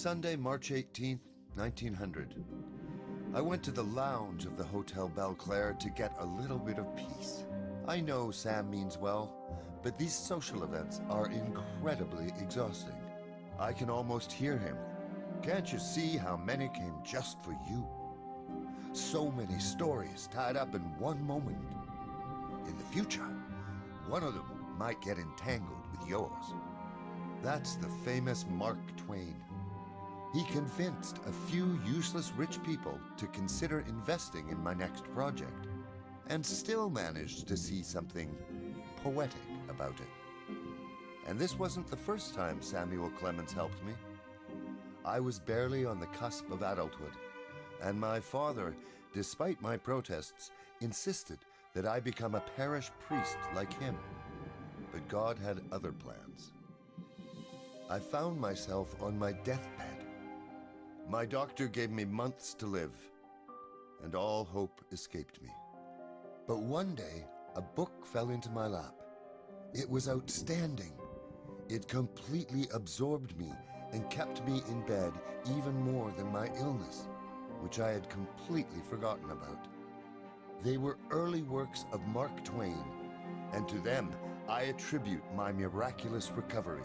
Sunday, March 18th, 1900. I went to the lounge of the Hotel Belclair to get a little bit of peace. I know Sam means well, but these social events are incredibly exhausting. I can almost hear him. Can't you see how many came just for you? So many stories tied up in one moment. In the future, one of them might get entangled with yours. That's the famous Mark Twain. He convinced a few useless rich people to consider investing in my next project, and still managed to see something poetic about it. And this wasn't the first time Samuel Clemens helped me. I was barely on the cusp of adulthood, and my father, despite my protests, insisted that I become a parish priest like him. But God had other plans. I found myself on my deathbed. My doctor gave me months to live, and all hope escaped me. But one day, a book fell into my lap. It was outstanding. It completely absorbed me and kept me in bed even more than my illness, which I had completely forgotten about. They were early works of Mark Twain, and to them I attribute my miraculous recovery.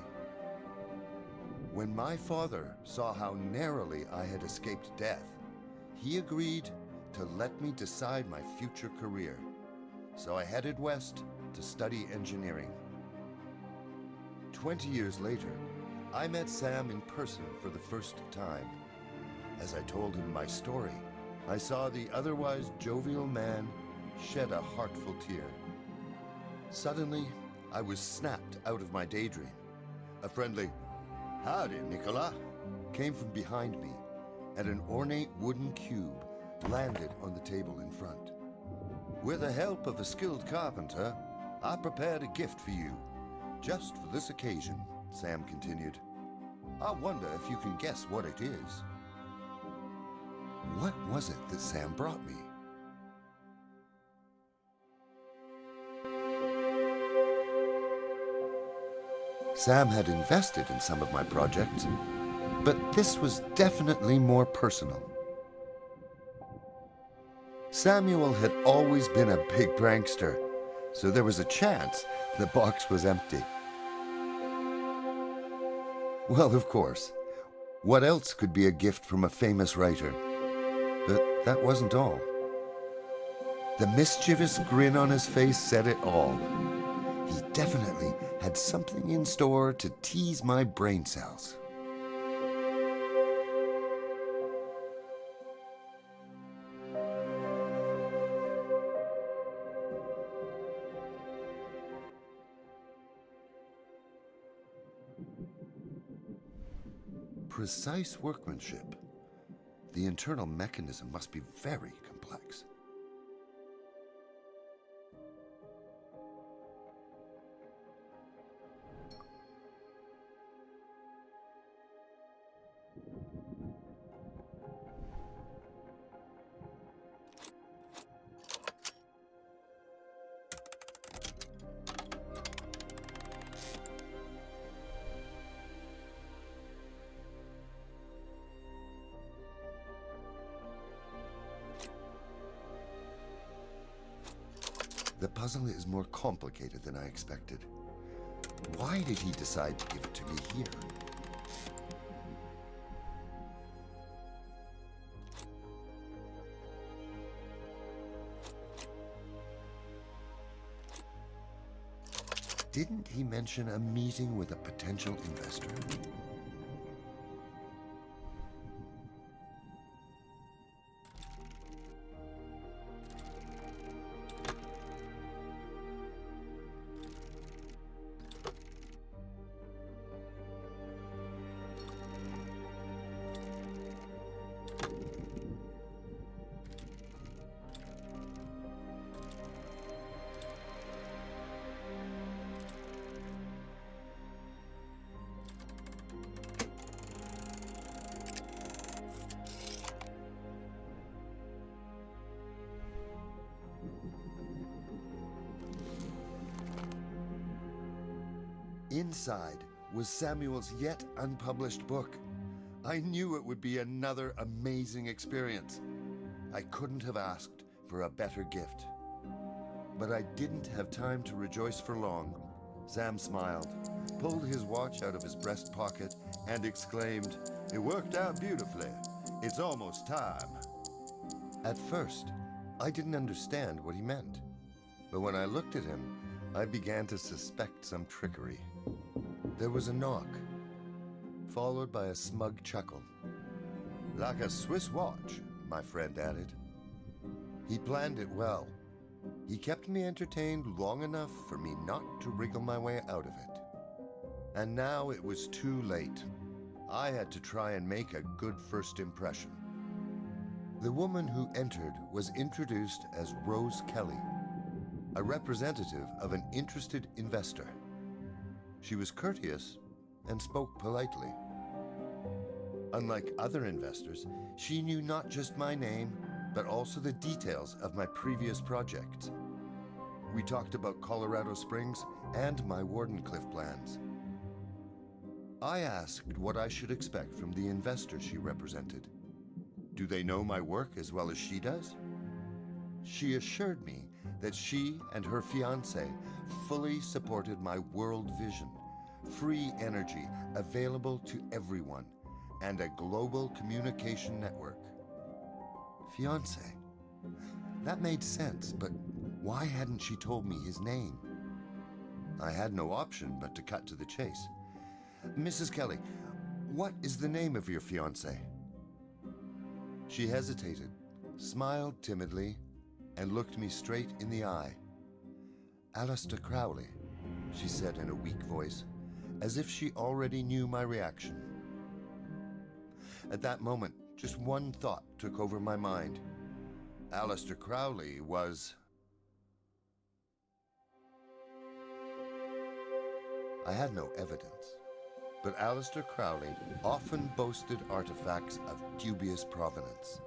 When my father saw how narrowly I had escaped death, he agreed to let me decide my future career. So I headed west to study engineering. 20 years later, I met Sam in person for the first time. As I told him my story, I saw the otherwise jovial man shed a heartful tear. Suddenly, I was snapped out of my daydream. A friendly, "Howdy, Nicola," came from behind me, and an ornate wooden cube landed on the table in front. "With the help of a skilled carpenter, I prepared a gift for you, just for this occasion," Sam continued. "I wonder if you can guess what it is." What was it that Sam brought me? Sam had invested in some of my projects, but this was definitely more personal. Samuel had always been a big prankster, so there was a chance the box was empty. Well, of course, what else could be a gift from a famous writer? But that wasn't all. The mischievous grin on his face said it all. He definitely had something in store to tease my brain cells. Precise workmanship. The internal mechanism must be very complex. The puzzle is more complicated than I expected. Why did he decide to give it to me here? Didn't he mention a meeting with a potential investor? Inside was Samuel's yet unpublished book, I knew it would be another amazing experience. I couldn't have asked for a better gift. But I didn't have time to rejoice for long. Sam smiled, pulled his watch out of his breast pocket, and exclaimed, "It worked out beautifully. It's almost time." At first, I didn't understand what he meant. But when I looked at him, I began to suspect some trickery. There was a knock, followed by a smug chuckle. "Like a Swiss watch," my friend added. He planned it well. He kept me entertained long enough for me not to wriggle my way out of it. And now it was too late. I had to try and make a good first impression. The woman who entered was introduced as Rose Kelly, a representative of an interested investor. She was courteous and spoke politely. Unlike other investors, she knew not just my name, but also the details of my previous projects. We talked about Colorado Springs and my Wardenclyffe plans. I asked what I should expect from the investor she represented. Do they know my work as well as she does? She assured me that she and her fiancé fully supported my world vision, free energy available to everyone, and a global communication network. Fiancé? That made sense, but why hadn't she told me his name? I had no option but to cut to the chase. "Mrs. Kelly, what is the name of your fiancé?" She hesitated, smiled timidly, and looked me straight in the eye. "Alistair Crowley," she said in a weak voice, as if she already knew my reaction. At that moment, just one thought took over my mind. Alistair Crowley was... I had no evidence, but Alistair Crowley often boasted artifacts of dubious provenance.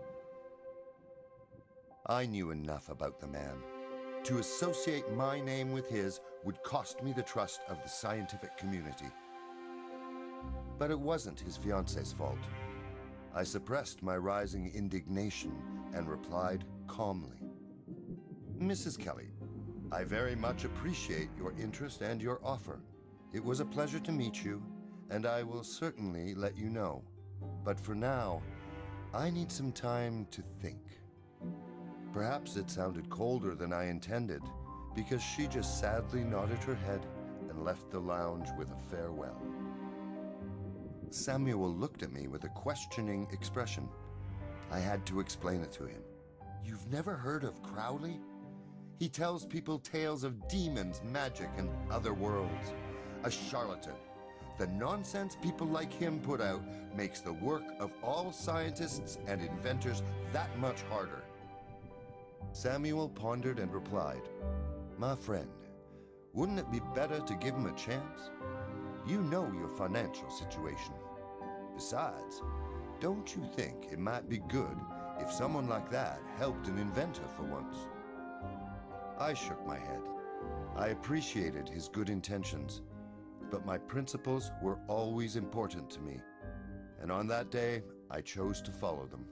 I knew enough about the man. To associate my name with his would cost me the trust of the scientific community. But it wasn't his fiancé's fault. I suppressed my rising indignation and replied calmly, "Mrs. Kelly, I very much appreciate your interest and your offer. It was a pleasure to meet you, and I will certainly let you know. But for now, I need some time to think." Perhaps it sounded colder than I intended, because she just sadly nodded her head and left the lounge with a farewell. Samuel looked at me with a questioning expression. I had to explain it to him. "You've never heard of Crowley? He tells people tales of demons, magic, and other worlds. A charlatan. The nonsense people like him put out makes the work of all scientists and inventors that much harder." Samuel pondered and replied, "My friend, wouldn't it be better to give him a chance? You know your financial situation. Besides, don't you think it might be good if someone like that helped an inventor for once?" I shook my head. I appreciated his good intentions, but my principles were always important to me, and on that day, I chose to follow them.